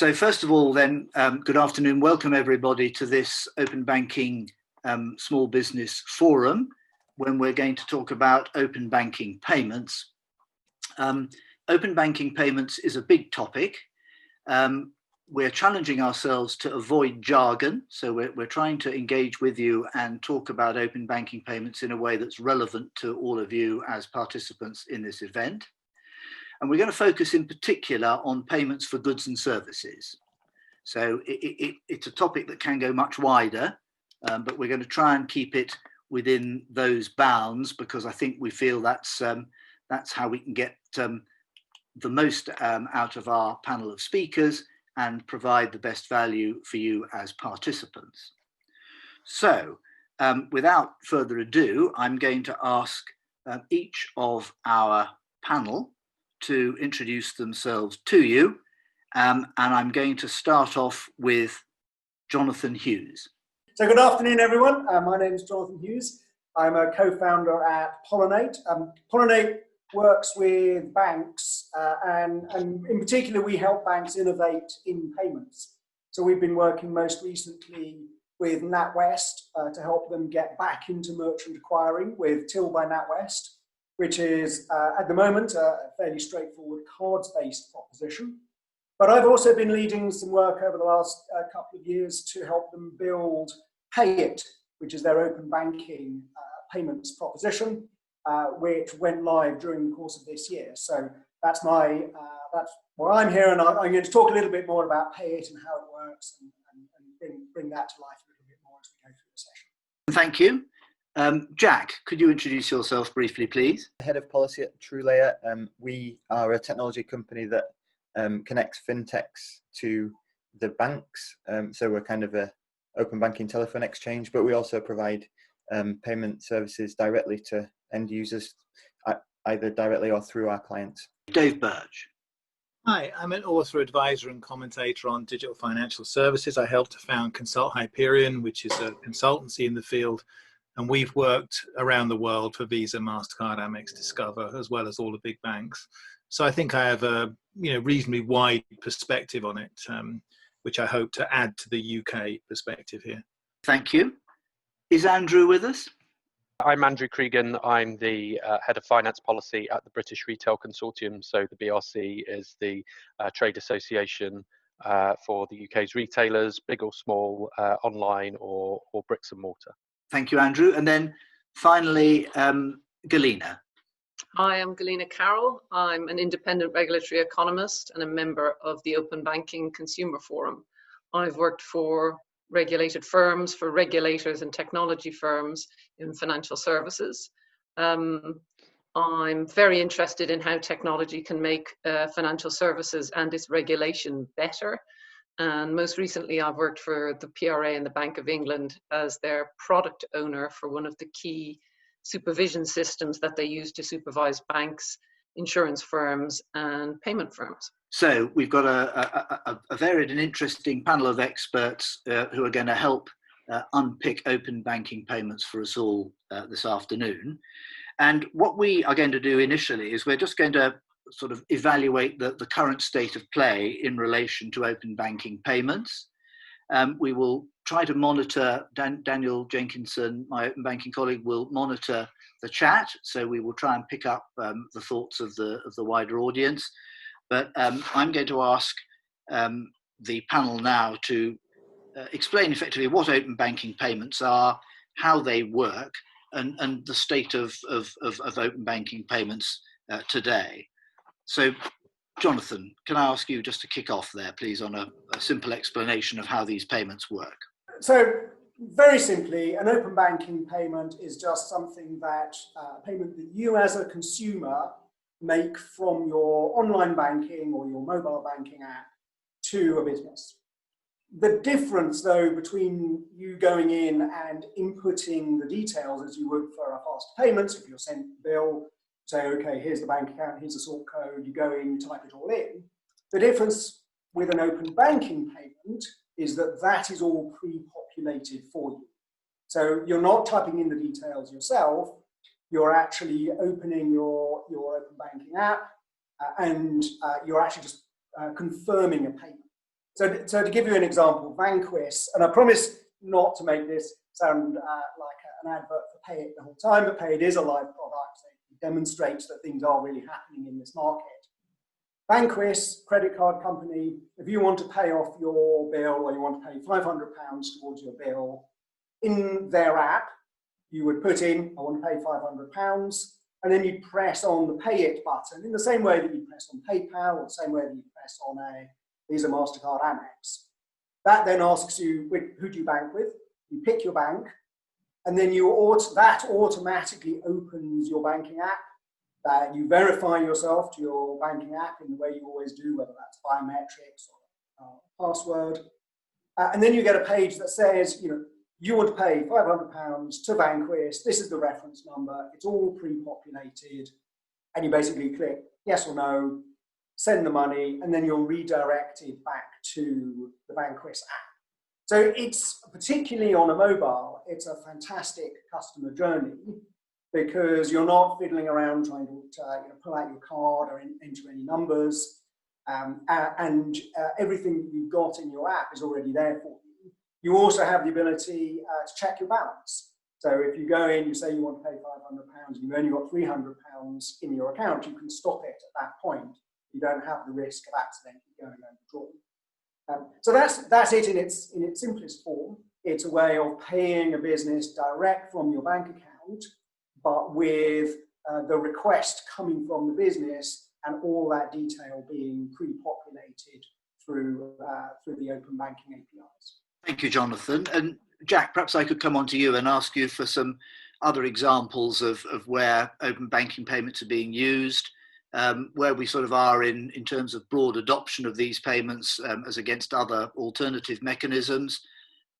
So first of all then, good afternoon. Welcome everybody to this Open Banking Small Business Forum, when we're going to talk about open banking payments. Open banking payments is a big topic. We're challenging ourselves to avoid jargon. So we're trying to engage with you and talk about open banking payments in a way that's relevant to all of you as participants in this event. And we're going to focus in particular on payments for goods and services. So it's a topic that can go much wider, but we're going to try and keep it within those bounds, because I think we feel that's how we can get the most out of our panel of speakers and provide the best value for you as participants. So without further ado, I'm going to ask each of our panel to introduce themselves to you. And I'm going to start off with Jonathan Hughes. So good afternoon, everyone. My name is Jonathan Hughes. I'm a co-founder at Pollinate. Pollinate works with banks and in particular, we help banks innovate in payments. So we've been working most recently with NatWest to help them get back into merchant acquiring with Till by NatWest, which is at the moment a fairly straightforward cards-based proposition. But I've also been leading some work over the last couple of years to help them build Payit, which is their open banking payments proposition, which went live during the course of this year. So that's why I'm here, and I'm going to talk a little bit more about Payit and how it works, and bring that to life a little bit more as we go through the session. Thank you. Jack, could you introduce yourself briefly, please? Head of policy at TrueLayer. We are a technology company that connects fintechs to the banks. So we're kind of a open banking telephone exchange, but we also provide payment services directly to end users, either directly or through our clients. Dave Birch. Hi, I'm an author, advisor and commentator on digital financial services. I helped to found Hyperion, which is a consultancy in the field. And we've worked around the world for Visa, MasterCard, Amex, Discover, as well as all the big banks. So I think I have a reasonably wide perspective on it, which I hope to add to the UK perspective here. Thank you. Is Andrew with us? I'm Andrew Cregan. I'm the head of finance policy at the British Retail Consortium. So the BRC is the trade association for the UK's retailers, big or small, online or bricks and mortar. Thank you, Andrew. And then finally, Galina. Hi, I'm Galina Carroll. I'm an independent regulatory economist and a member of the Open Banking Consumer Forum. I've worked for regulated firms, for regulators and technology firms in financial services. I'm very interested in how technology can make financial services and its regulation better. And most recently, I've worked for the PRA and the Bank of England as their product owner for one of the key supervision systems that they use to supervise banks, insurance firms, and payment firms. So we've got a varied and interesting panel of experts who are going to help unpick open banking payments for us all this afternoon. And what we are going to do initially is we're just going to sort of evaluate the current state of play in relation to open banking payments. We will try to monitor, Daniel Jenkinson, my open banking colleague, will monitor the chat. So we will try and pick up the thoughts of the wider audience. But I'm going to ask the panel now to explain effectively what open banking payments are, how they work, and the state of open banking payments today. So, Jonathan, can I ask you just to kick off there, please, on a simple explanation of how these payments work? So, very simply, an open banking payment is just something that, payment that you as a consumer make from your online banking or your mobile banking app to a business. The difference, though, between you going in and inputting the details as you would for a fast payments, if you're sent a bill, say, okay, here's the bank account, here's the sort code, you go in, you type it all in. The difference with an open banking payment is that that is all pre-populated for you. So you're not typing in the details yourself, you're actually opening your open banking app and you're actually just confirming a payment. So to give you an example, Vanquis, and I promise not to make this sound like an advert for Pay It the whole time, but Pay It is a live product. It demonstrates that things are really happening in this market. Vanquis, credit card company, if you want to pay off your bill or you want to pay £500 towards your bill, in their app, you would put in, I want to pay £500, and then you press on the Pay It button in the same way that you press on PayPal or the same way that you press on a Visa, MasterCard, Amex. That then asks you, who do you bank with? You pick your bank, and then that automatically opens your banking app. You verify yourself to your banking app in the way you always do, whether that's biometrics or password. And then you get a page that says, you want to pay £500 to Vanquis. This is the reference number. It's all pre-populated. And you basically click yes or no, send the money, and then you're redirected back to the Vanquis app. So it's, particularly on a mobile, it's a fantastic customer journey because you're not fiddling around trying to pull out your card or enter any numbers. And everything that you've got in your app is already there for you. You also have the ability to check your balance. So if you go in, you say you want to pay £500 and you've only got £300 in your account, you can stop it at that point. You don't have the risk of accidentally going and withdrawing. So that's it in its simplest form. It's a way of paying a business direct from your bank account, but with the request coming from the business and all that detail being pre-populated through the open banking APIs. Thank you, Jonathan. And Jack, perhaps I could come on to you and ask you for some other examples of where open banking payments are being used, where we sort of are in terms of broad adoption of these payments as against other alternative mechanisms.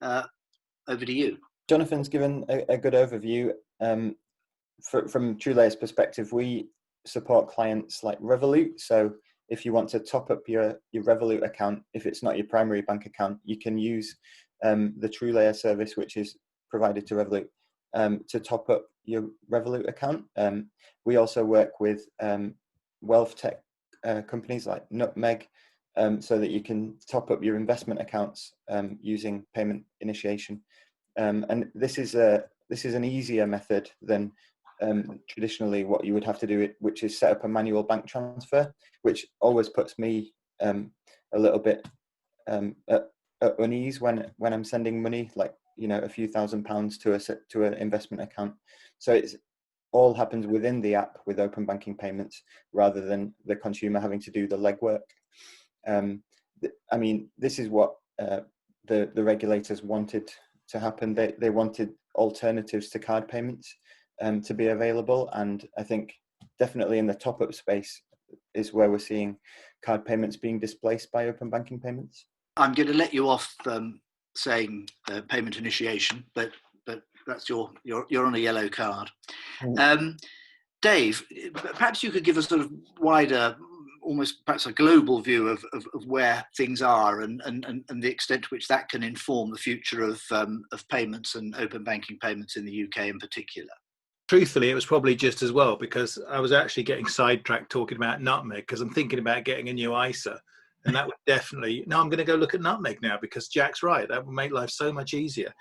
Over to you. Jonathan's given a good overview. From TrueLayer's perspective, we support clients like Revolut. So if you want to top up your Revolut account, if it's not your primary bank account, you can use the TrueLayer service, which is provided to Revolut, to top up your Revolut account. We also work with wealth tech companies like Nutmeg, so that you can top up your investment accounts using payment initiation. And this is an easier method than traditionally what you would have to do, which is set up a manual bank transfer, which always puts me a little bit at unease when I'm sending money, like a few £1,000s to an investment account. So it's all happens within the app with open banking payments rather than the consumer having to do the legwork. I mean, this is what the regulators wanted to happen. They wanted alternatives to card payments to be available, and I think definitely in the top-up space is where we're seeing card payments being displaced by open banking payments. I'm going to let you off saying payment initiation, but that's you're on a yellow card. Dave, perhaps you could give a sort of wider, almost perhaps a global view of where things are and the extent to which that can inform the future of payments and open banking payments in the UK in particular. Truthfully, it was probably just as well, because I was actually getting sidetracked talking about Nutmeg, because I'm thinking about getting a new ISA, and that would definitely, no, I'm going to go look at Nutmeg now, because Jack's right, that would make life so much easier.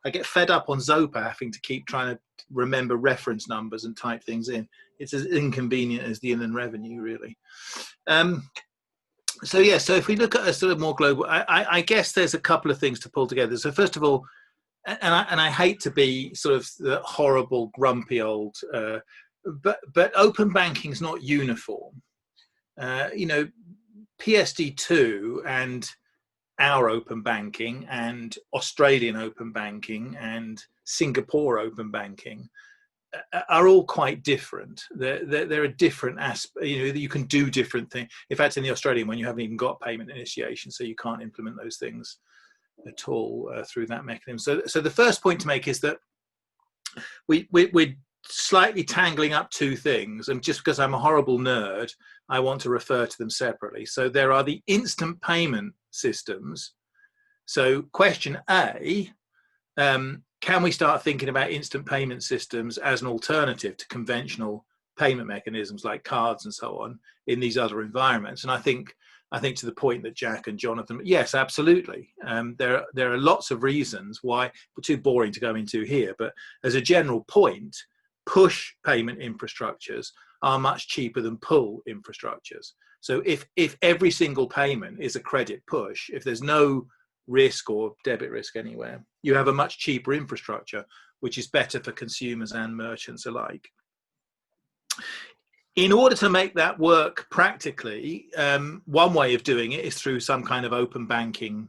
I get fed up on Zopa having to keep trying to remember reference numbers and type things in. It's as inconvenient as the Inland Revenue, really. So if we look at a sort of more global, I guess there's a couple of things to pull together. So first of all, and I hate to be sort of the horrible, grumpy old, but open banking is not uniform. PSD2 and our open banking and Australian open banking and Singapore open banking are all quite different. There are different aspects, you can do different things. In fact, in the Australian one, you haven't even got payment initiation, so you can't implement those things at all through that mechanism. So the first point to make is that we're slightly tangling up two things, and just because I'm a horrible nerd, I want to refer to them separately. So there are the instant payment systems. So question A, can we start thinking about instant payment systems as an alternative to conventional payment mechanisms like cards and so on in these other environments? And I think I think to the point that Jack and Jonathan, yes, absolutely. There are lots of reasons why, we're too boring to go into here, but as a general point, push payment infrastructures are much cheaper than pull infrastructures. So if every single payment is a credit push, if there's no risk or debit risk anywhere, you have a much cheaper infrastructure, which is better for consumers and merchants alike. In order to make that work practically, one way of doing it is through some kind of open banking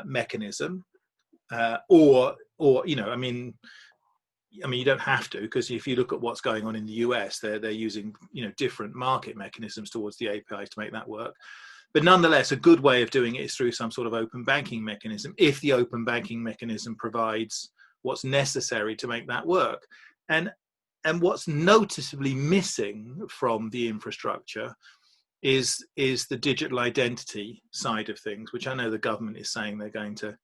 mechanism, or you know, I mean, you don't have to, because if you look at what's going on in the US, they're using, you know, different market mechanisms towards the APIs to make that work. But nonetheless, a good way of doing it is through some sort of open banking mechanism, if the open banking mechanism provides what's necessary to make that work. And what's noticeably missing from the infrastructure is the digital identity side of things, which I know the government is saying they're going to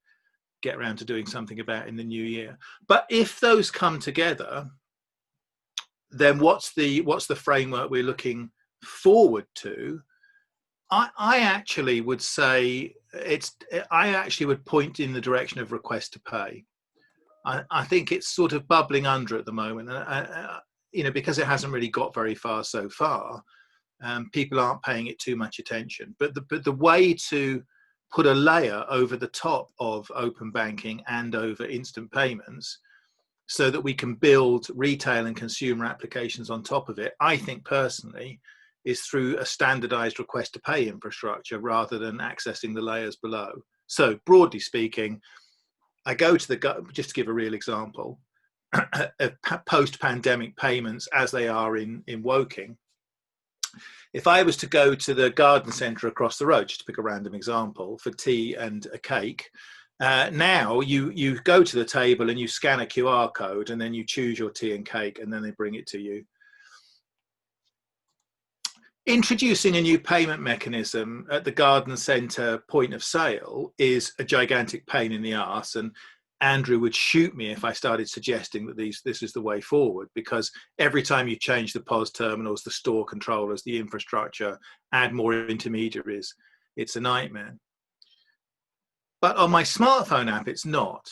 get around to doing something about in the new year. But if those come together, then what's the framework we're looking forward to? I actually would say I actually would point in the direction of request to pay. I think it's sort of bubbling under at the moment, you know, because it hasn't really got very far so far. People aren't paying it too much attention. But the way to put a layer over the top of open banking and over instant payments, so that we can build retail and consumer applications on top of it, I think personally, is through a standardized request to pay infrastructure rather than accessing the layers below. So broadly speaking, I go to just to give a real example, of post-pandemic payments as they are in Woking. If I was to go to the garden centre across the road, just to pick a random example, for tea and a cake, now you go to the table and you scan a QR code, and then you choose your tea and cake, and then they bring it to you. Introducing a new payment mechanism at the garden centre point of sale is a gigantic pain in the arse, and Andrew would shoot me if I started suggesting that this is the way forward, because every time you change the POS terminals, the store controllers, the infrastructure, add more intermediaries, it's a nightmare. But on my smartphone app, it's not.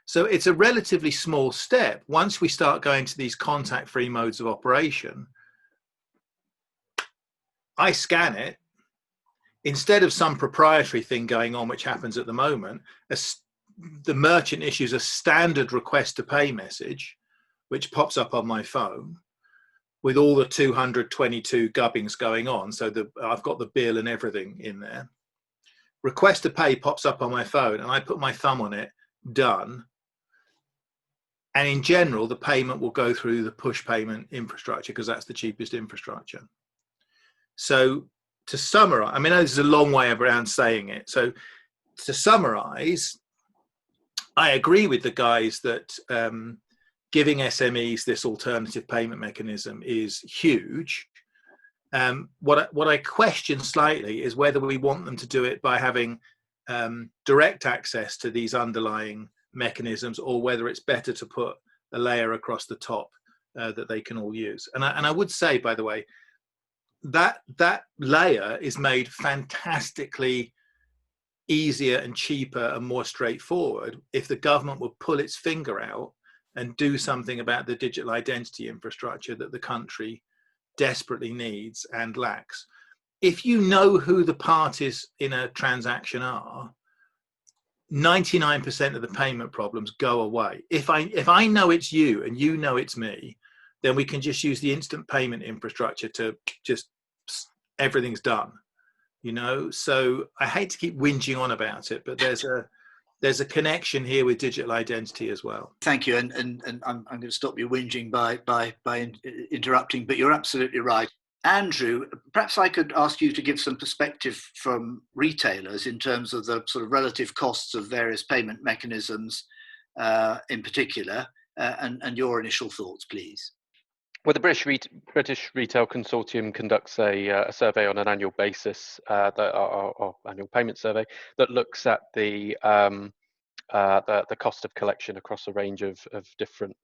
So it's a relatively small step. Once we start going to these contact-free modes of operation, I scan it. Instead of some proprietary thing going on, which happens at the moment, the merchant issues a standard request to pay message, which pops up on my phone with all the 222 gubbins going on. So I've got the bill and everything in there. Request to pay pops up on my phone, and I put my thumb on it, done. And in general, the payment will go through the push payment infrastructure, because that's the cheapest infrastructure. So to summarize, I mean, this is a long way around saying it. So to summarize, I agree with the guys that giving SMEs this alternative payment mechanism is huge. What I question slightly is whether we want them to do it by having direct access to these underlying mechanisms, or whether it's better to put a layer across the top that they can all use. And I would say, by the way, that layer is made fantastically easier and cheaper and more straightforward if the government would pull its finger out and do something about the digital identity infrastructure that the country desperately needs and lacks. If you know who the parties in a transaction are, 99% of the payment problems go away. If I know it's you and you know it's me, then we can just use the instant payment infrastructure to just, everything's done, you know? So I hate to keep whinging on about it, but there's a connection here with digital identity as well. Thank you, and I'm going to stop you whinging by interrupting, but you're absolutely right. Andrew, perhaps I could ask you to give some perspective from retailers in terms of the sort of relative costs of various payment mechanisms in particular, and your initial thoughts, please. Well, the British Retail Consortium conducts a survey on an annual basis, our annual payment survey, that looks at the cost of collection across a range of different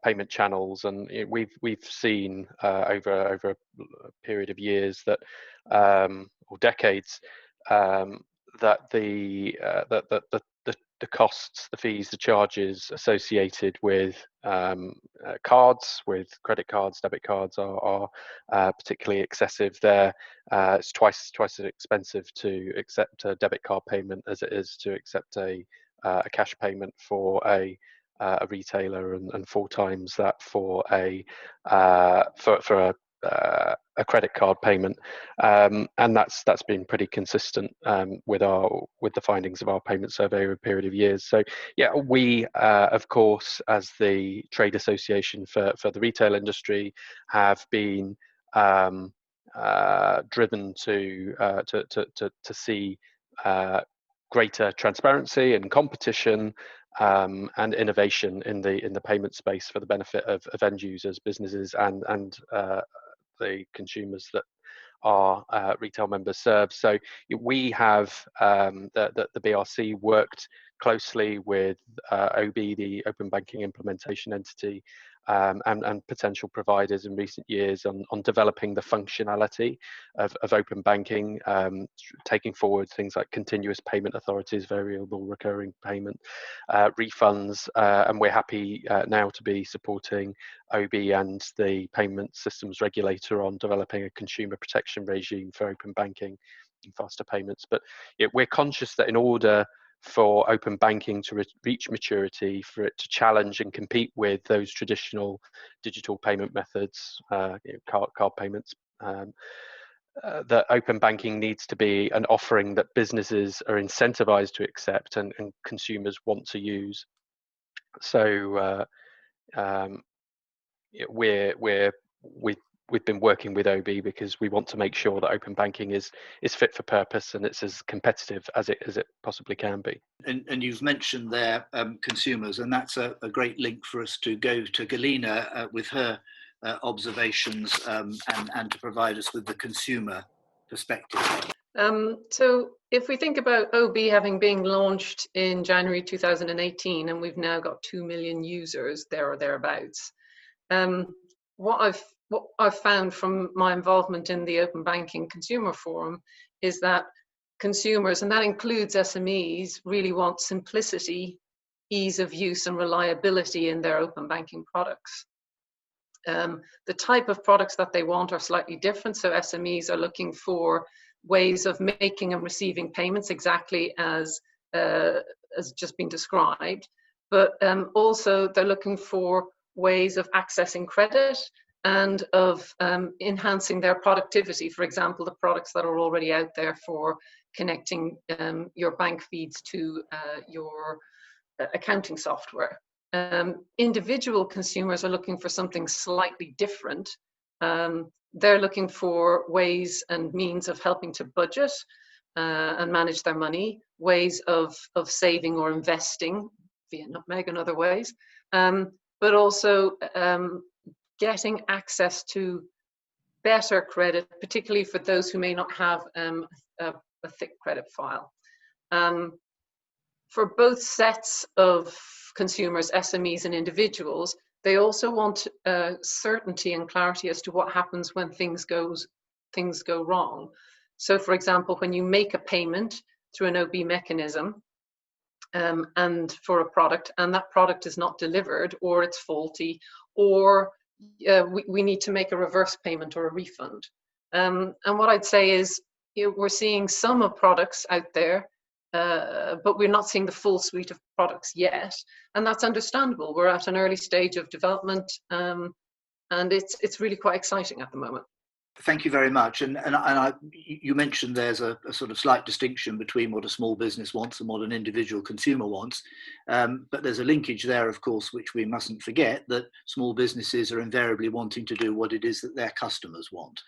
payment channels, and we've seen over a period of years that or decades that the costs, the fees, the charges associated with cards, with credit cards, debit cards are particularly excessive. It's twice as expensive to accept a debit card payment as it is to accept a cash payment for a retailer, and 4 times that for a credit card payment, and that's been pretty consistent with the findings of our payment survey over a period of years. So yeah, we of course, as the trade association for the retail industry, have been driven to see greater transparency and competition and innovation in the payment space for the benefit of end users, businesses, and the consumers that our retail members serve. So we have the BRC worked closely with OBIE, the Open Banking Implementation Entity, and potential providers in recent years on developing the functionality of open banking, taking forward things like continuous payment authorities, variable recurring payment, refunds, and we're happy now to be supporting OBIE and the payment systems regulator on developing a consumer protection regime for open banking and faster payments. But we're conscious that in order for open banking to reach maturity, for it to challenge and compete with those traditional digital payment methods, card payments, that open banking needs to be an offering that businesses are incentivized to accept and consumers want to use. So we've been working with OBIE because we want to make sure that open banking is fit for purpose and it's as competitive as it possibly can be. And you've mentioned there consumers, and that's a great link for us to go to Galina with her observations and to provide us with the consumer perspective. So if we think about OBIE having been launched in January 2018, and we've now got 2 million users there or thereabouts, what I've found from my involvement in the Open Banking Consumer Forum is that consumers, and that includes SMEs, really want simplicity, ease of use, and reliability in their open banking products. The type of products that they want are slightly different. So SMEs are looking for ways of making and receiving payments exactly as just been described, but also they're looking for ways of accessing credit and of enhancing their productivity. For example, the products that are already out there for connecting your bank feeds to your accounting software. Individual consumers are looking for something slightly different. They're looking for ways and means of helping to budget and manage their money, ways of saving or investing via Nutmeg and other ways, but also getting access to better credit, particularly for those who may not have a thick credit file. For both sets of consumers, SMEs and individuals, they also want certainty and clarity as to what happens when things go wrong. So for example, when you make a payment through an OB mechanism and for a product, and that product is not delivered, or it's faulty, or we need to make a reverse payment or a refund. And what I'd say is, we're seeing some of products out there, but we're not seeing the full suite of products yet, and that's understandable. We're at an early stage of development, and it's really quite exciting at the moment. Thank you very much. And you mentioned there's a sort of slight distinction between what a small business wants and what an individual consumer wants. But there's a linkage there, of course, which we mustn't forget, that small businesses are invariably wanting to do what it is that their customers want.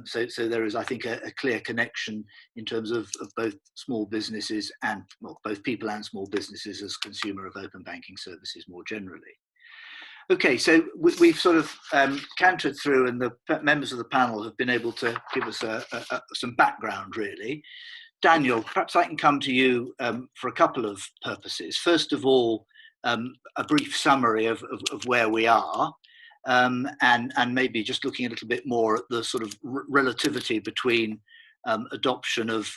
So there is, I think, a clear connection in terms of both small businesses and, well, both people and small businesses as consumer of open banking services more generally. Okay, so we've sort of cantered through, and the members of the panel have been able to give us some background, really. Daniel, perhaps I can come to you for a couple of purposes. First of all, a brief summary of where we are, and maybe just looking a little bit more at the sort of relativity between adoption of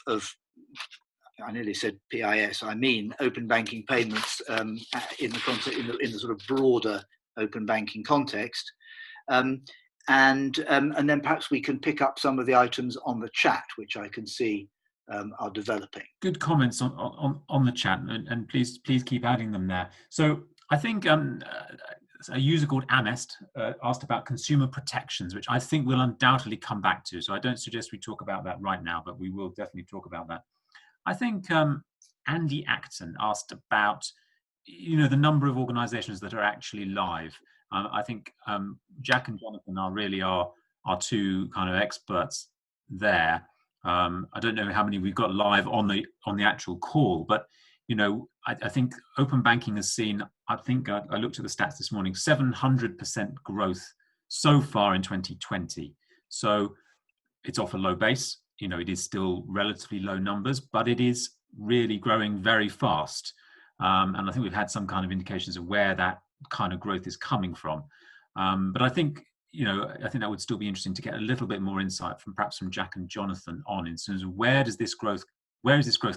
I nearly said PIS. I mean open banking payments in the sort of broader open banking context, and then perhaps we can pick up some of the items on the chat, which I can see are developing. Good comments on the chat, and please keep adding them there. So I think a user called Amest asked about consumer protections, which I think we'll undoubtedly come back to. So I don't suggest we talk about that right now, but we will definitely talk about that. I think Andy Acton asked about, the number of organisations that are actually live. I think Jack and Jonathan are really our two kind of experts there. I don't know how many we've got live on the actual call, but I think open banking has seen, I think I looked at the stats this morning, 700% growth so far in 2020. So it's off a low base. It is still relatively low numbers, but it is really growing very fast. And I think we've had some kind of indications of where that kind of growth is coming from. But I think that would still be interesting to get a little bit more insight from Jack and Jonathan on in terms of where is this growth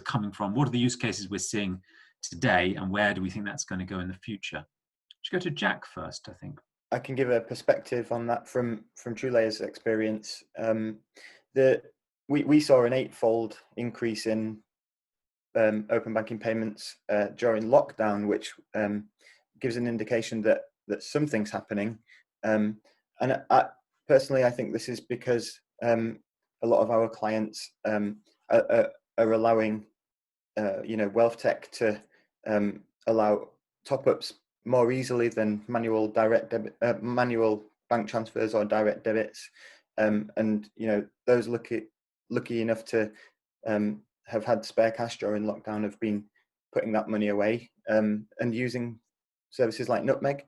coming from? What are the use cases we're seeing today, and where do we think that's going to go in the future? Should go to Jack first, I think. I can give a perspective on that from TrueLayer's experience. We saw an 8-fold increase in open banking payments during lockdown, which gives an indication that something's happening. And personally, I think this is because a lot of our clients are allowing, wealth tech to allow top-ups more easily than manual bank transfers or direct debits. And those lucky enough to have had spare cash during lockdown have been putting that money away and using services like Nutmeg.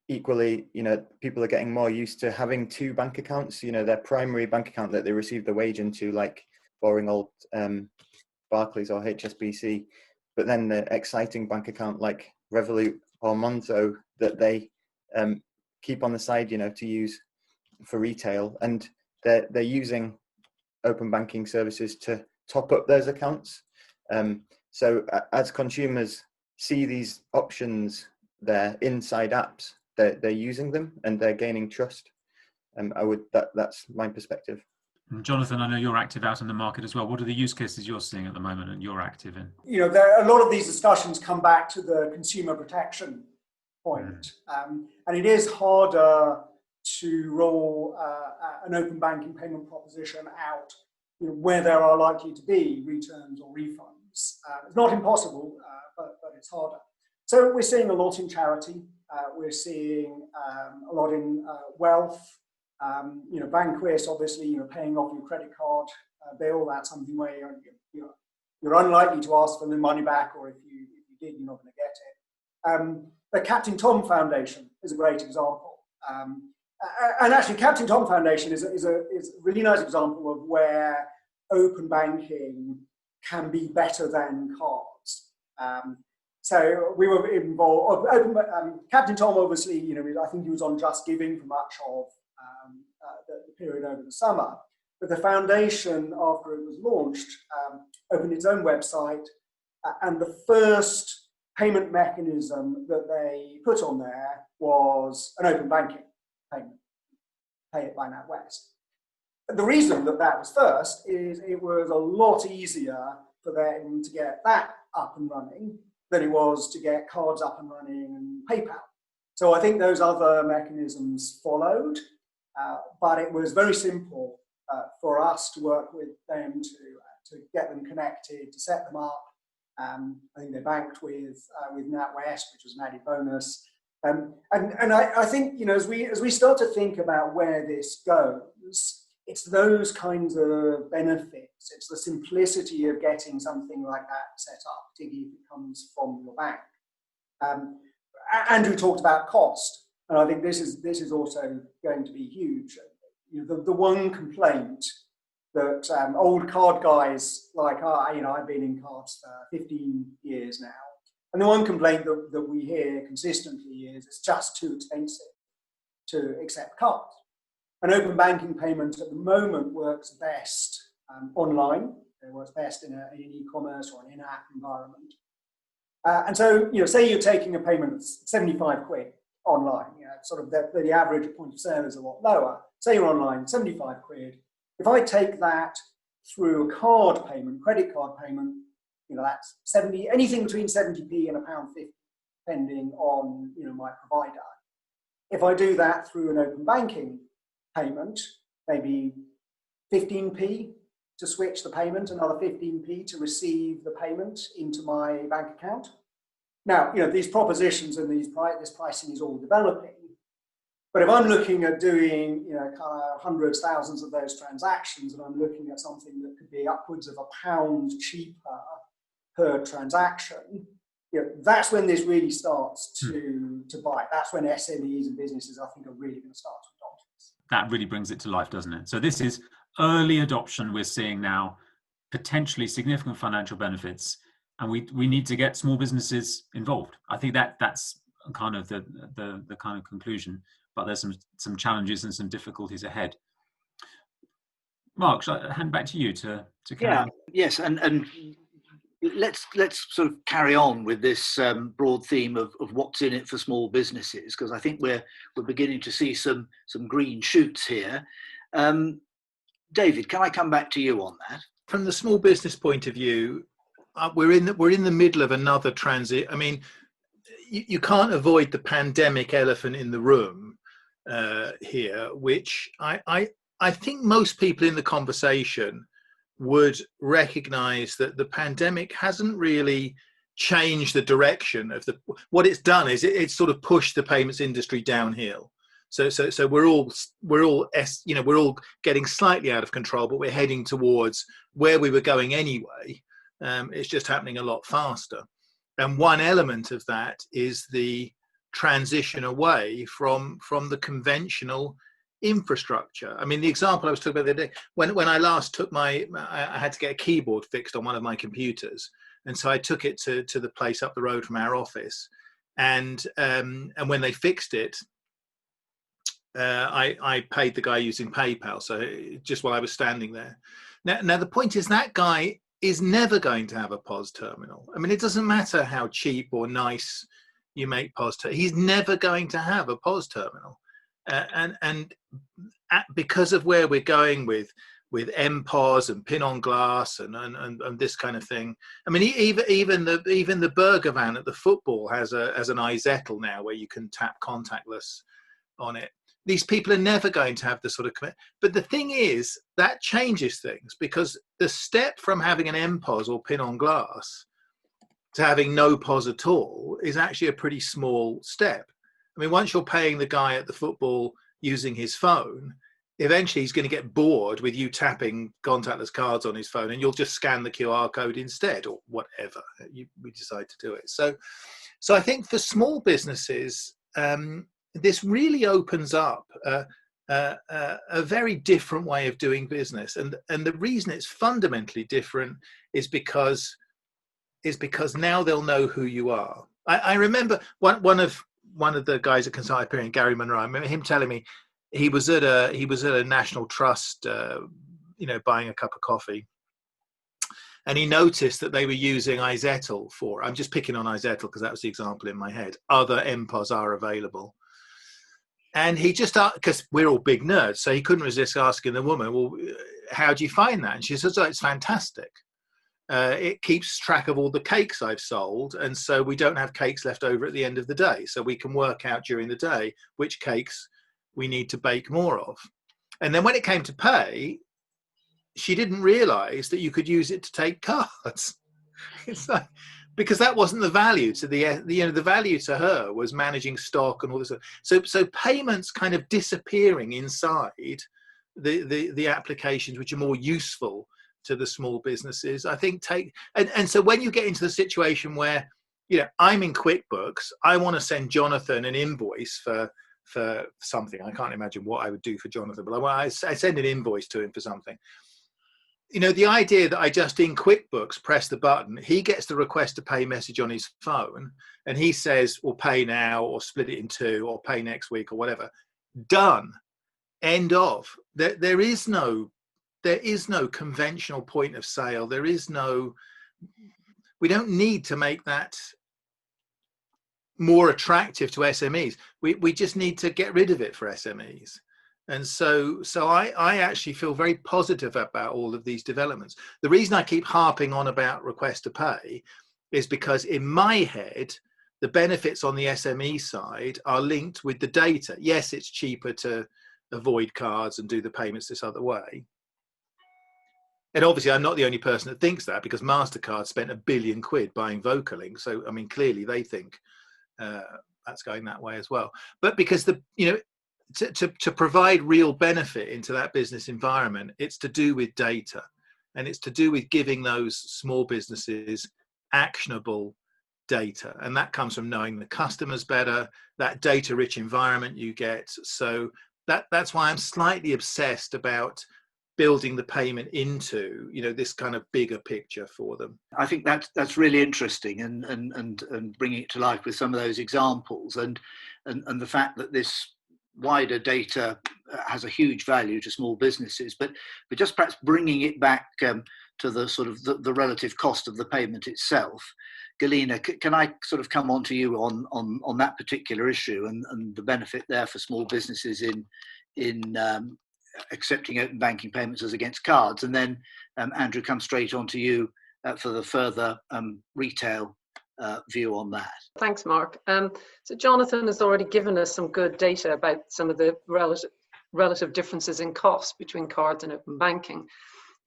Equally, people are getting more used to having 2 bank accounts, their primary bank account that they receive the wage into, like boring old Barclays or HSBC, but then the exciting bank account like Revolut or Monzo that they keep on the side, to use for retail, and they're using open banking services to top up those accounts. So as consumers see these options there inside apps, they're using them and they're gaining trust. That's my perspective. And Jonathan, I know you're active out in the market as well. What are the use cases you're seeing at the moment and you're active in? A lot of these discussions come back to the consumer protection point. And it is harder to roll an open banking payment proposition out where there are likely to be returns or refunds. It's not impossible, but it's harder. So we're seeing a lot in charity. We're seeing a lot in wealth. Banquist, obviously, paying off your credit card bill. That's something where you're unlikely to ask for the money back, or if you did, you're not going to get it. The Captain Tom Foundation is a great example. And actually, Captain Tom Foundation is a really nice example of where open banking can be better than cards. So we were involved. Captain Tom, obviously, I think he was on Just Giving for much of the period over the summer. But the foundation, after it was launched, opened its own website, and the first payment mechanism that they put on there was an open banking payment, Pay It by NatWest. The reason that was first is it was a lot easier for them to get that up and running than it was to get cards up and running and PayPal. So I think those other mechanisms followed, but it was very simple for us to work with them to get them connected, to set them up. I think they banked with NatWest, which was an added bonus. And I think, as we start to think about where this goes, it's those kinds of benefits. It's the simplicity of getting something like that set up, particularly if it comes from your bank. Andrew talked about cost, and I think this is also going to be huge. The one complaint that old card guys like I've been in cards for 15 years now, And the one complaint that we hear consistently is it's just too expensive to accept cards. An open banking payment at the moment works best online. It works best in an e-commerce or an in-app environment. And so, say you're taking a payment of 75 quid online, sort of the average at point of sale is a lot lower. Say you're online, 75 quid. If I take that through a card payment, credit card payment, that's anything between 70p and £1.50, depending on my provider. If I do that through an open banking payment, maybe 15p to switch the payment, another 15p to receive the payment into my bank account. Now, these propositions and this pricing is all developing. But if I'm looking at doing, kind of hundreds, thousands of those transactions, and I'm looking at something that could be upwards of £1 cheaper per transaction, that's when this really starts to bite. That's when SMEs and businesses, I think, are really going to start to adopt this. That really brings it to life, doesn't it? So this is early adoption we're seeing now, potentially significant financial benefits, and we need to get small businesses involved. I think that's kind of the kind of conclusion, but there's some challenges and some difficulties ahead. Mark, shall I hand back to you to carry on? Yes, and let's sort of carry on with this broad theme of what's in it for small businesses, because I think we're beginning to see some green shoots here. David, can I come back to you on that? From the small business point of view, we're in the middle of another transit. I mean, you can't avoid the pandemic elephant in the room here, which I think most people in the conversation would recognize that the pandemic hasn't really changed the direction of what it's done is it's sort of pushed the payments industry downhill. So we're all getting slightly out of control, but we're heading towards where we were going anyway. It's just happening a lot faster. And one element of that is the transition away from the conventional infrastructure. I mean, the example I was talking about the other day, when I last took I had to get a keyboard fixed on one of my computers, and so I took it to the place up the road from our office, and when they fixed it, I paid the guy using PayPal, so just while I was standing there. Now the point is that guy is never going to have a POS terminal. I mean, it doesn't matter how cheap or nice you make POS terminal. He's never going to have a POS terminal. Because of where we're going with MPOS and pin on glass and this kind of thing. I mean, even the burger van at the football has an iZettle now where you can tap contactless on it. These people are never going to have the sort of commitment. But the thing is, that changes things, because the step from having an MPOS or pin on glass to having no POS at all is actually a pretty small step. I mean, once you're paying the guy at the football using his phone, eventually he's going to get bored with you tapping contactless cards on his phone, and you'll just scan the QR code instead, or whatever we decide to do it. So I think for small businesses, this really opens up a very different way of doing business, and the reason it's fundamentally different is because now they'll know who you are. I remember one of the guys at Hyperion, Gary Monroe. I remember him telling me he was at a National Trust, buying a cup of coffee, and he noticed that they were using iZettle for. I'm just picking on iZettle because that was the example in my head. Other MPOS are available. And he just asked, because we're all big nerds, so he couldn't resist asking the woman, well, how do you find that? And she says, oh, it's fantastic. It keeps track of all the cakes I've sold, and so we don't have cakes left over at the end of the day. So we can work out during the day which cakes we need to bake more of. And then when it came to pay, she didn't realize that you could use it to take cards. It's like, because that wasn't the value to the value to her was managing stock and all this. So payments kind of disappearing inside the applications which are more useful to the small businesses, I think and so when you get into the situation where, I'm in QuickBooks, I want to send Jonathan an invoice for something. I can't imagine what I would do for Jonathan, but I send an invoice to him for something. you know, the idea that I just in QuickBooks press the button, he gets the request to pay message on his phone, and he says, well, pay now, or split it in two, or pay next week, or whatever. Done. End of. There is no conventional point of sale. We don't need to make that more attractive to SMEs. We just need to get rid of it for SMEs. And so I actually feel very positive about all of these developments. The reason I keep harping on about request to pay is because in my head, the benefits on the SME side are linked with the data. Yes, it's cheaper to avoid cards and do the payments this other way. And obviously I'm not the only person that thinks that, because MasterCard spent £1 billion buying Vocalink. So, I mean, clearly they think that's going that way as well. But because to provide real benefit into that business environment, it's to do with data, and it's to do with giving those small businesses actionable data, and that comes from knowing the customers better, that data rich environment you get. So that's why I'm slightly obsessed about building the payment into, you know, this kind of bigger picture for them. I think that's really interesting, and bringing it to life with some of those examples, and the fact that this wider data has a huge value to small businesses, but just perhaps bringing it back to the sort of the relative cost of the payment itself. Galina, can I sort of come on to you on that particular issue and the benefit there for small businesses in accepting open banking payments as against cards, and then Andrew, come straight on to you for the further retail view on that. Thanks, Mark. So Jonathan has already given us some good data about some of the relative differences in cost between cards and open banking.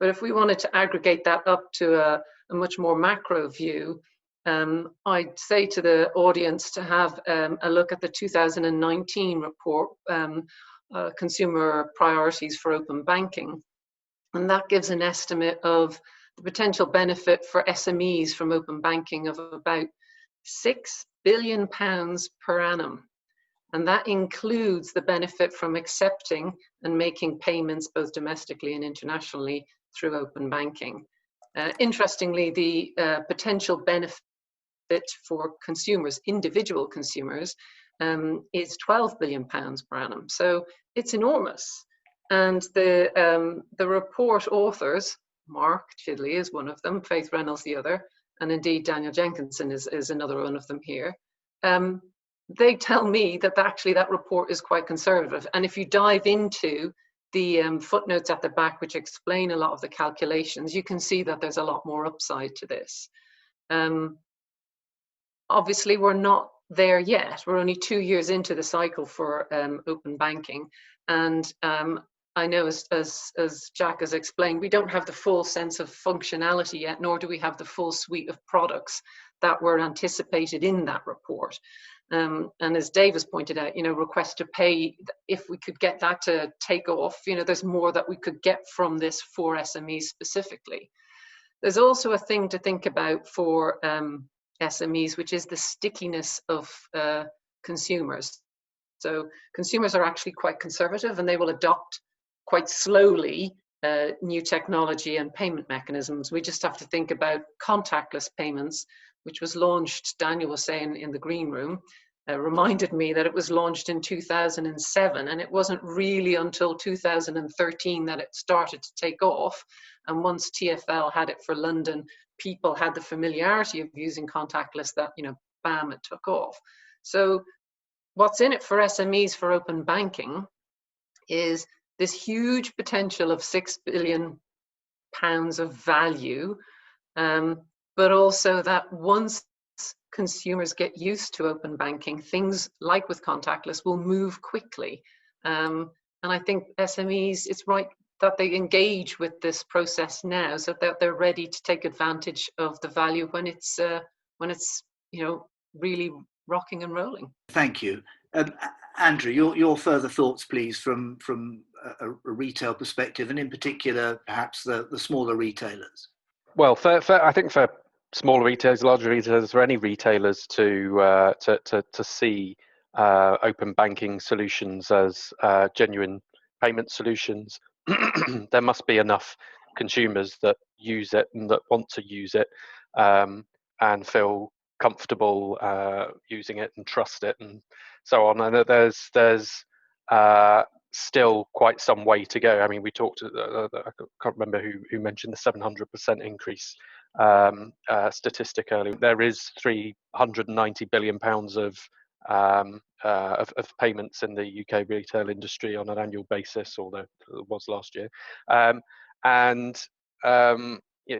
But if we wanted to aggregate that up to a much more macro view, I'd say to the audience to have a look at the 2019 report, Consumer Priorities for Open Banking. And that gives an estimate of the potential benefit for SMEs from open banking of about £6 billion per annum. And that includes the benefit from accepting and making payments both domestically and internationally through open banking. Interestingly, the potential benefit for consumers, individual consumers, is £12 billion per annum. So it's enormous. And the report authors, Mark Chidley is one of them, Faith Reynolds the other, and indeed Daniel Jenkinson is another one of them here. They tell me that actually that report is quite conservative. And if you dive into the footnotes at the back, which explain a lot of the calculations, you can see that there's a lot more upside to this. Obviously, we're not there yet. We're only 2 years into the cycle for open banking. And I know as Jack has explained, we don't have the full sense of functionality yet, nor do we have the full suite of products that were anticipated in that report. And as Dave has pointed out, you know, request to pay, if we could get that to take off, you know, there's more that we could get from this for SMEs specifically. There's also a thing to think about for SMEs, which is the stickiness of consumers. So consumers are actually quite conservative, and they will adopt quite slowly new technology and payment mechanisms. We just have to think about contactless payments, which was launched, Daniel was saying in the green room, reminded me that it was launched in 2007, and it wasn't really until 2013 that it started to take off. And once TfL had it for London, people had the familiarity of using contactless that, you know, bam, it took off. So what's in it for SMEs for open banking is this huge potential of £6 billion of value, but also that once consumers get used to open banking, things like with contactless will move quickly. And I think SMEs, it's right that they engage with this process now, so that they're ready to take advantage of the value when it's you know, really rocking and rolling. Thank you. Andrew, your further thoughts, please, from a retail perspective, and in particular, perhaps the smaller retailers. Well, I think for smaller retailers, larger retailers, for any retailers to see open banking solutions as genuine payment solutions, there must be enough consumers that use it and that want to use it and feel comfortable using it and trust it and so on. And there's still quite some way to go. I mean, we talked, I can't remember who mentioned the 700% increase statistic earlier. There is £390 billion of payments in the UK retail industry on an annual basis, although it was last year.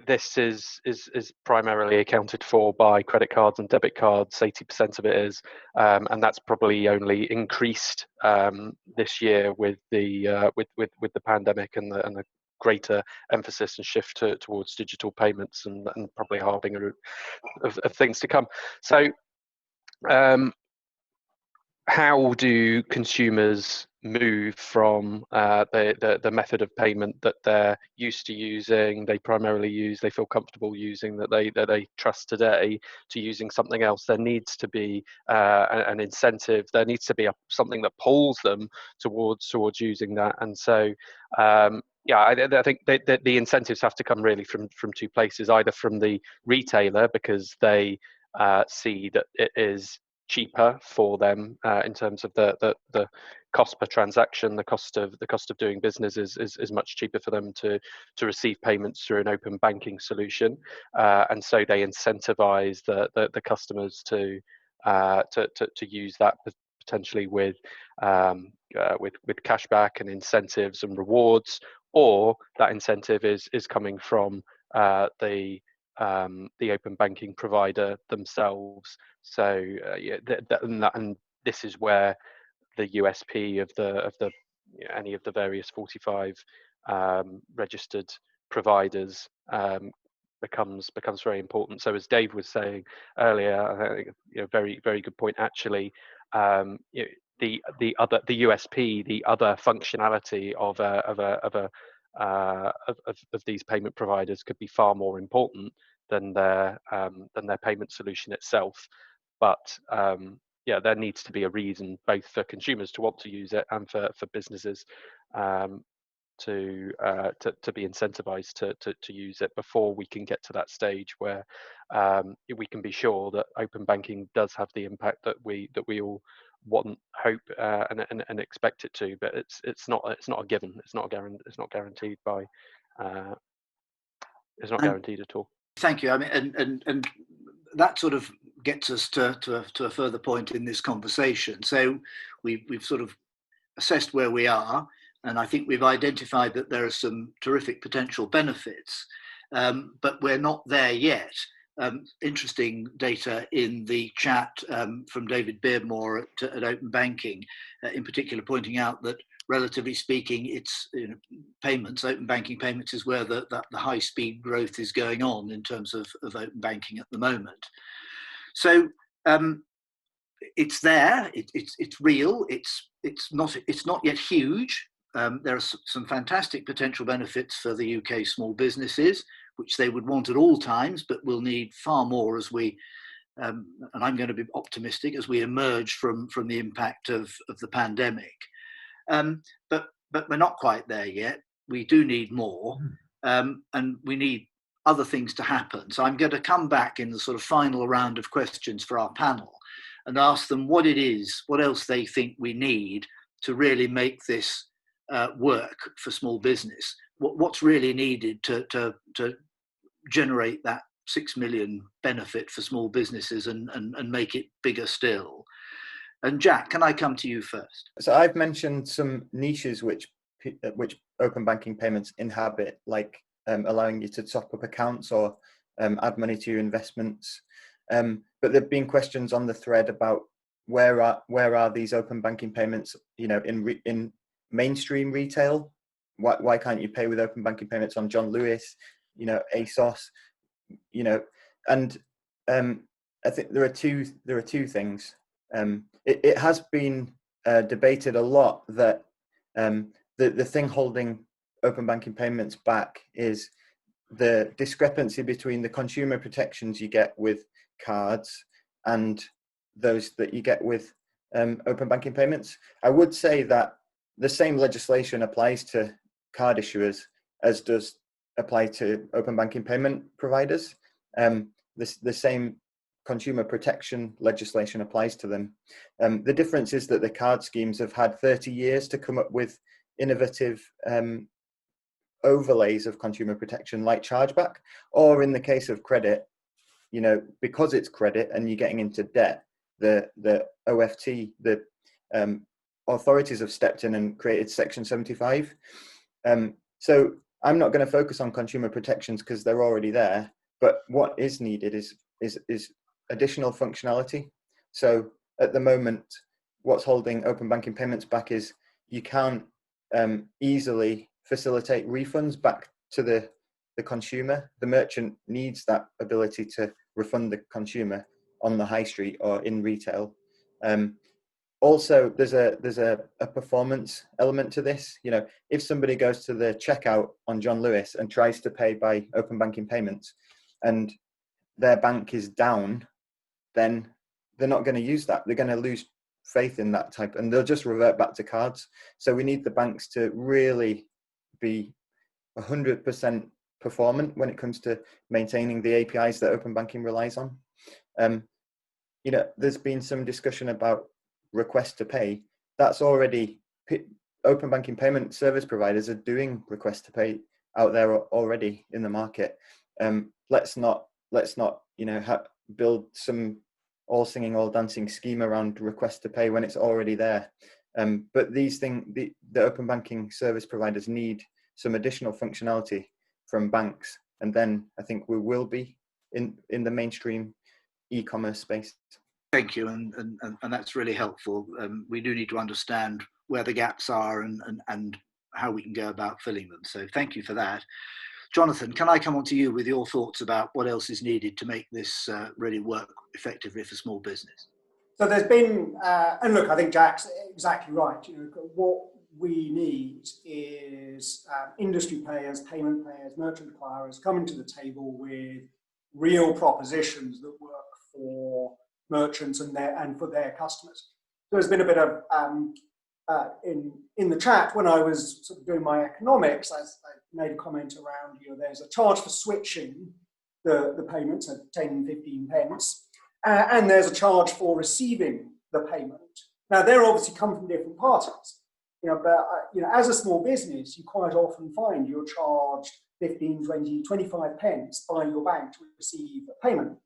This is primarily accounted for by credit cards and debit cards. 80% of it is, and that's probably only increased this year with the pandemic and the greater emphasis and shift towards digital payments and probably harbinger of things to come. So, how do consumers move from the method of payment that they're used to using, they primarily use, they feel comfortable using, that they trust today, to using something else? There needs to be an incentive. There needs to be something that pulls them towards using that. And so I think that the incentives have to come really from two places, either from the retailer because they see that it is cheaper for them in terms of the cost per transaction. The cost of doing business is much cheaper for them to receive payments through an open banking solution, and so they incentivize the customers to use that, potentially with cashback and incentives and rewards, or that incentive is coming from the open banking provider themselves. So and this is where the USP of any of the various 45 registered providers becomes very important. So as Dave was saying earlier, I think very good point actually. The USP, the other functionality of these payment providers could be far more important than their payment solution itself. But there needs to be a reason both for consumers to want to use it and for businesses to be incentivized to use it before we can get to that stage where we can be sure that open banking does have the impact that we all want, hope, and expect it to. But it's not a given. It's not guaranteed by. It's not guaranteed at all. Thank you. I mean, and that sort of gets us to a further point in this conversation. So we've sort of assessed where we are, and I think we've identified that there are some terrific potential benefits, but we're not there yet. Interesting data in the chat from David Beardmore at Open Banking, in particular pointing out that relatively speaking, it's payments, open banking payments is where the high speed growth is going on in terms of open banking at the moment. So it's there, it's real, it's not yet huge. There are some fantastic potential benefits for the UK small businesses, which they would want at all times, but will need far more as we, and I'm going to be optimistic, as we emerge from the impact of the pandemic. But we're not quite there yet. We do need more, and we need other things to happen. So I'm going to come back in the sort of final round of questions for our panel and ask them what else they think we need to really make this work for small business. What's really needed to generate that 6 million benefit for small businesses and make it bigger still. And Jack, can I come to you first? So I've mentioned some niches which open banking payments inhabit, like allowing you to top up accounts or add money to your investments. But there've been questions on the thread about where are these open banking payments, in mainstream retail? Why can't you pay with open banking payments on John Lewis, ASOS, and I think there are two things. It has been debated a lot that the thing holding open banking payments back is the discrepancy between the consumer protections you get with cards and those that you get with open banking payments. I would say that the same legislation applies to card issuers as does apply to open banking payment providers. The same consumer protection legislation applies to them. The difference is that the card schemes have had 30 years to come up with innovative overlays of consumer protection, like chargeback, or in the case of credit, you know, because it's credit and you're getting into debt, the OFT, the authorities have stepped in and created Section 75. So I'm not going to focus on consumer protections because they're already there. But what is needed is additional functionality. So at the moment, what's holding open banking payments back is you can't easily facilitate refunds back to the consumer. The merchant needs that ability to refund the consumer on the high street or in retail. Also, there's a performance element to this. You know, if somebody goes to the checkout on John Lewis and tries to pay by open banking payments, and their bank is down, then they're not going to use that. They're going to lose faith in that type, and they'll just revert back to cards. So we need the banks to really be 100% performant when it comes to maintaining the APIs that open banking relies on. You know, there's been some discussion about request to pay. That's already, open banking payment service providers are doing request to pay out there already in the market. Let's not you know, build some all singing all dancing scheme around request to pay when it's already there. But these things, the open banking service providers need some additional functionality from banks, and then I think we will be in the mainstream e-commerce space. Thank you, and that's really helpful. We do need to understand where the gaps are and how we can go about filling them. So thank you for that. Jonathan, can I come on to you with your thoughts about what else is needed to make this really work effectively for small business? So there's been, and look, I think Jack's exactly right. You know, what we need is industry players, payment players, merchant acquirers coming to the table with real propositions that work for merchants and for their customers. There's been a bit of in the chat when I was sort of doing my economics, I made a comment around, you know, there's a charge for switching the payments at 10, 15 pence, and there's a charge for receiving the payment. Now, they're obviously come from different parties, you know, but you know, as a small business, you quite often find you're charged 15, 20, 25 pence by your bank to receive a payment.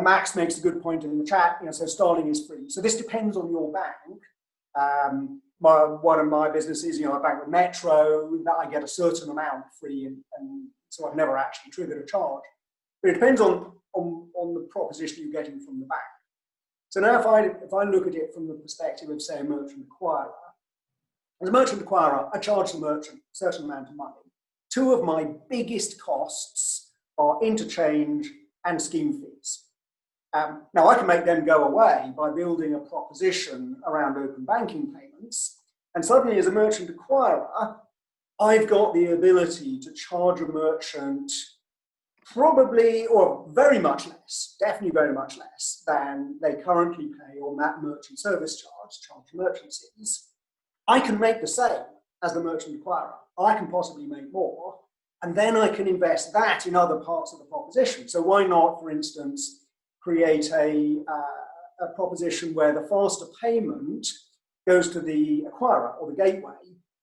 Max makes a good point in the chat, you know, so Starling is free. So this depends on your bank. One of my businesses, you know, I bank with Metro, that I get a certain amount free, and so I've never actually triggered a charge. But it depends on the proposition you're getting from the bank. So now if I look at it from the perspective of, say, a merchant acquirer, as a merchant acquirer, I charge the merchant a certain amount of money. Two of my biggest costs are interchange and scheme fees. Now, I can make them go away by building a proposition around open banking payments, and suddenly as a merchant acquirer, I've got the ability to charge a merchant probably, or very much less, definitely very much less than they currently pay on that merchant service charge to merchants. I can make the same as the merchant acquirer. I can possibly make more, and then I can invest that in other parts of the proposition. So why not, for instance, create a proposition where the faster payment goes to the acquirer or the gateway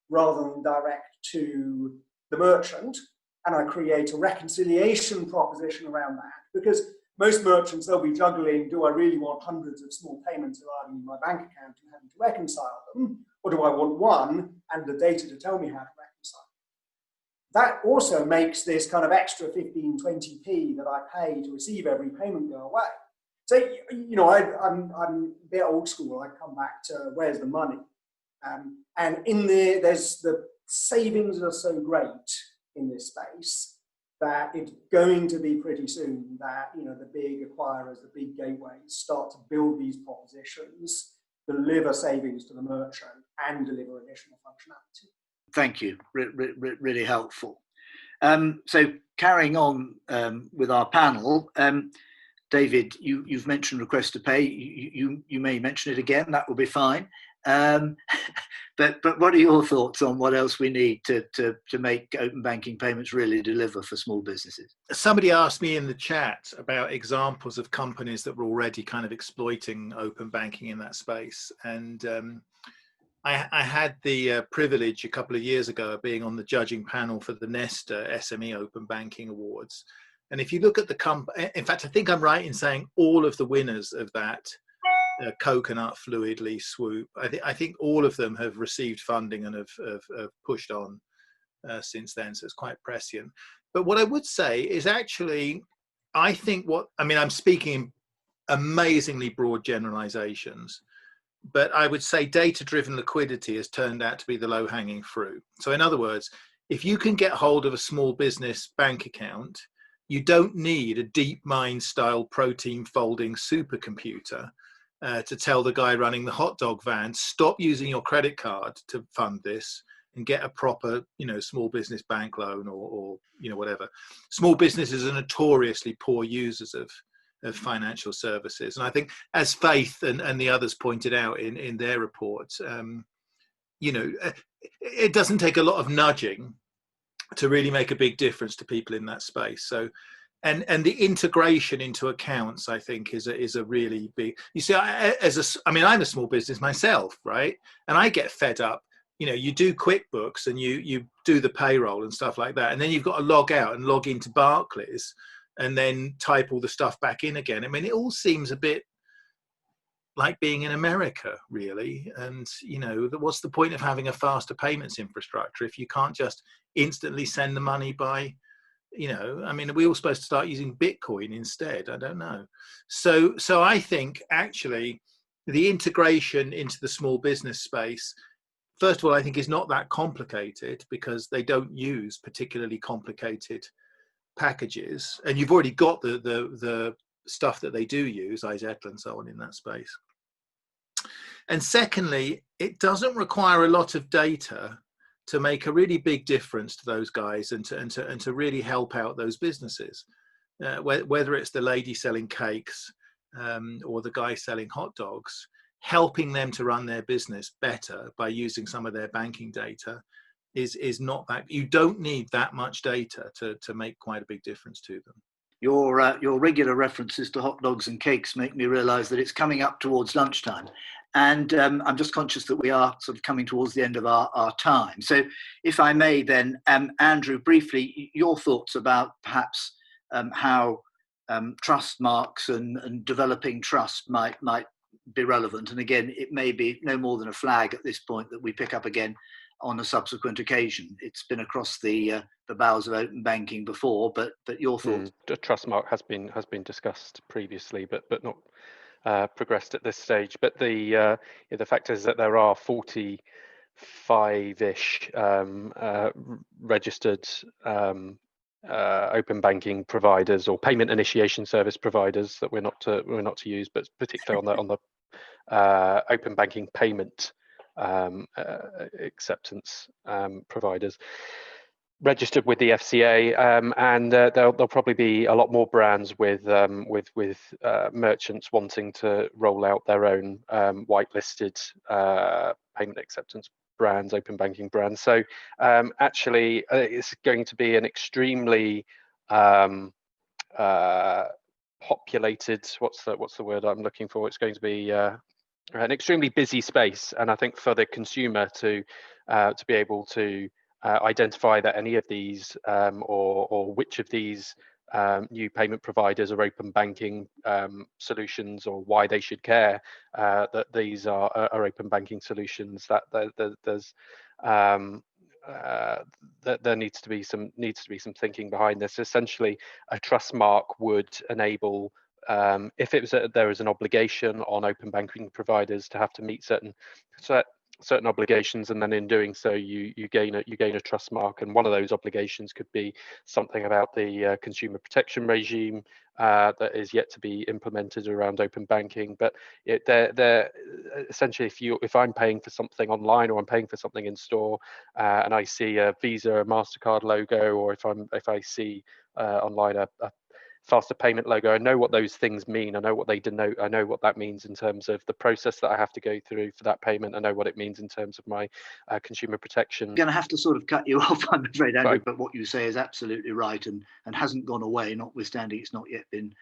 rather than direct to the merchant, and I create a reconciliation proposition around that, because most merchants, they'll be juggling, do I really want hundreds of small payments arriving in my bank account and having to reconcile them, or do I want one and the data to tell me how to reconcile? That also makes this kind of extra 15, 20p that I pay to receive every payment go away. So, you know, I'm a bit old school. I come back to where's the money? And in there's the savings are so great in this space that it's going to be pretty soon that, you know, the big acquirers, the big gateways start to build these propositions, deliver savings to the merchant and deliver additional functionality. Thank you, really helpful. So carrying on with our panel, David, you've mentioned request to pay. You may mention it again, that will be fine. But what are your thoughts on what else we need to make open banking payments really deliver for small businesses? Somebody asked me in the chat about examples of companies that were already kind of exploiting open banking in that space. And I had the privilege a couple of years ago of being on the judging panel for the Nesta SME Open Banking Awards. And if you look at in fact, I think I'm right in saying all of the winners of that coconut fluidly swoop, I think all of them have received funding and have pushed on since then. So it's quite prescient. But what I would say is actually, I think I'm speaking in amazingly broad generalizations, but I would say data-driven liquidity has turned out to be the low-hanging fruit. So in other words, if you can get hold of a small business bank account, you don't need a DeepMind style protein folding supercomputer to tell the guy running the hot dog van, stop using your credit card to fund this and get a proper, small business bank loan or whatever. Small businesses are notoriously poor users of financial services. And I think, as Faith and the others pointed out in their reports, it doesn't take a lot of nudging to really make a big difference to people in that space. So, and the integration into accounts, I think, is a really big. You see, I'm a small business myself, right? And I get fed up. You do QuickBooks and you do the payroll and stuff like that, and then you've got to log out and log into Barclays and then type all the stuff back in again. I mean, it all seems a bit like being in America, really. And, what's the point of having a faster payments infrastructure if you can't just instantly send the money by, are we all supposed to start using Bitcoin instead? I don't know. So I think actually the integration into the small business space, first of all, I think is not that complicated because they don't use particularly complicated packages, and you've already got the stuff that they do use, iZettle and so on in that space. And secondly, it doesn't require a lot of data to make a really big difference to those guys and to really help out those businesses, whether it's the lady selling cakes or the guy selling hot dogs, helping them to run their business better by using some of their banking data is not that. You don't need that much data to make quite a big difference to them. Your regular references to hot dogs and cakes make me realise that it's coming up towards lunchtime. And I'm just conscious that we are sort of coming towards the end of our time. So if I may then, Andrew, briefly, your thoughts about perhaps how trust marks and developing trust might be relevant. And again, it may be no more than a flag at this point that we pick up again on a subsequent occasion. It's been across the bowels of open banking before, but your thoughts? The trust mark has been discussed previously, but not progressed at this stage. But the fact is that there are 45-ish registered open banking providers or payment initiation service providers that we're not to use, but particularly on the open banking payment acceptance providers registered with the FCA, and there'll probably be a lot more brands with merchants wanting to roll out their own whitelisted payment acceptance brands, open banking brands. So actually, it's going to be an extremely populated. What's the word I'm looking for? It's going to be an extremely busy space, and I think for the consumer to be able to identify that any of these or which of these new payment providers or open banking solutions, or why they should care that these are open banking solutions, that there needs to be some thinking behind this. Essentially, a trust mark would enable, if there is an obligation on open banking providers to have to meet certain obligations, and then in doing so you gain a trust mark. And one of those obligations could be something about the consumer protection regime that is yet to be implemented around open banking. But they're essentially, if I'm paying for something online or I'm paying for something in store and I see a Visa or MasterCard logo, or if I see online a faster payment logo. I know what those things mean. I know what they denote. I know what that means in terms of the process that I have to go through for that payment. I know what it means in terms of my consumer protection. I'm going to have to sort of cut you off, I'm afraid, Andrew, but what you say is absolutely right and hasn't gone away, notwithstanding it's not yet been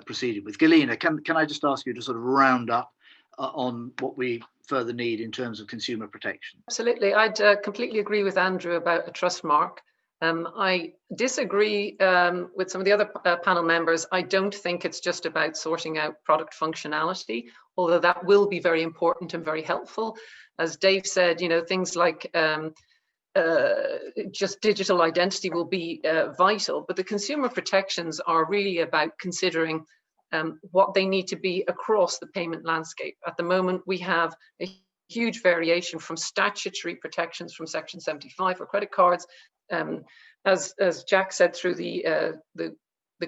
proceeded with. Galina, can I just ask you to sort of round up on what we further need in terms of consumer protection? Absolutely. I'd completely agree with Andrew about a trust mark. I disagree with some of the other panel members. I don't think it's just about sorting out product functionality, although that will be very important and very helpful. As Dave said, you know, things like just digital identity will be vital, but the consumer protections are really about considering what they need to be across the payment landscape. At the moment, we have a huge variation from statutory protections from Section 75 for credit cards, as Jack said, through the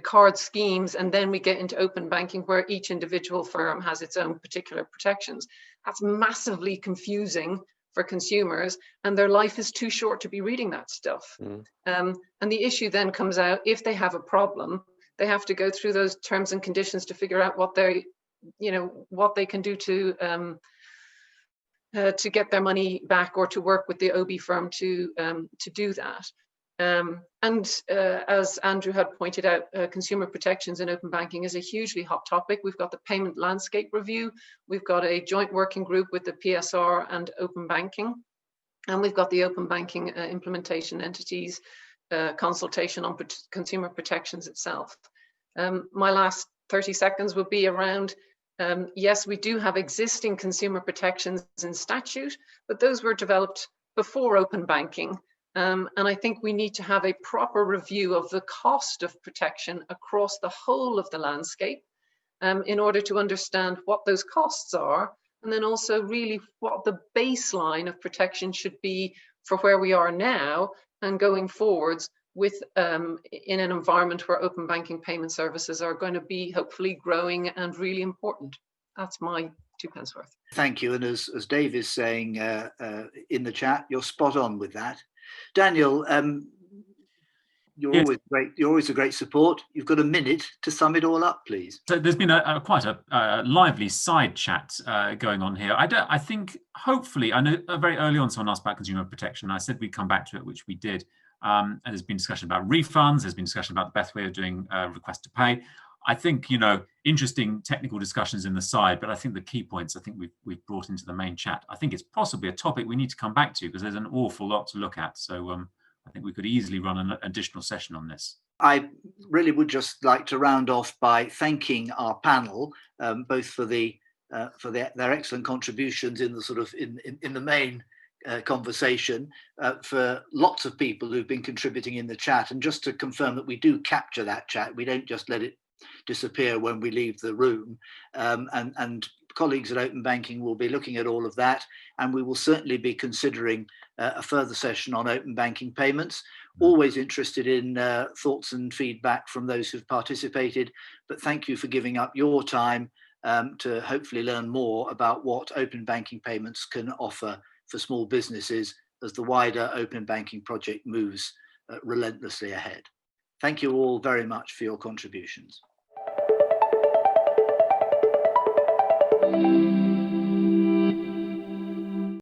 card schemes, and then we get into open banking where each individual firm has its own particular protections. That's massively confusing for consumers, and their life is too short to be reading that stuff. And the issue then comes out, if they have a problem, they have to go through those terms and conditions to figure out what they, you know, what they can do to get their money back, or to work with the OBIE firm to do that. As Andrew had pointed out, consumer protections in open banking is a hugely hot topic. We've got the payment landscape review. We've got a joint working group with the PSR and open banking. And we've got the open banking implementation entities consultation on consumer protections itself. My last 30 seconds will be around, yes, we do have existing consumer protections in statute, but those were developed before open banking. And I think we need to have a proper review of the cost of protection across the whole of the landscape in order to understand what those costs are, and then also really what the baseline of protection should be for where we are now and going forwards with in an environment where open banking payment services are going to be hopefully growing and really important. That's my 2 pence worth. Thank you. And as Dave is saying in the chat, you're spot on with that. Daniel, you're yes. always great. You're always a great support. You've got a minute to sum it all up, please. So there's been quite a lively side chat going on here. I think hopefully, I know very early on someone asked about consumer protection. I said we'd come back to it, which we did. And there's been discussion about refunds. There's been discussion about the best way of doing request to pay. I think, you know, interesting technical discussions in the side, but I think the key points I think we've brought into the main chat. I think it's possibly a topic we need to come back to because there's an awful lot to look at. So I think we could easily run an additional session on this. I really would just like to round off by thanking our panel, both for their excellent contributions in the sort of in the main conversation, for lots of people who've been contributing in the chat, and just to confirm that we do capture that chat. We don't just let it disappear when we leave the room, and colleagues at Open Banking will be looking at all of that, and we will certainly be considering a further session on open banking payments. Always interested in thoughts and feedback from those who've participated, but thank you for giving up your time to hopefully learn more about what open banking payments can offer for small businesses as the wider open banking project moves relentlessly ahead. Thank you all very much for your contributions.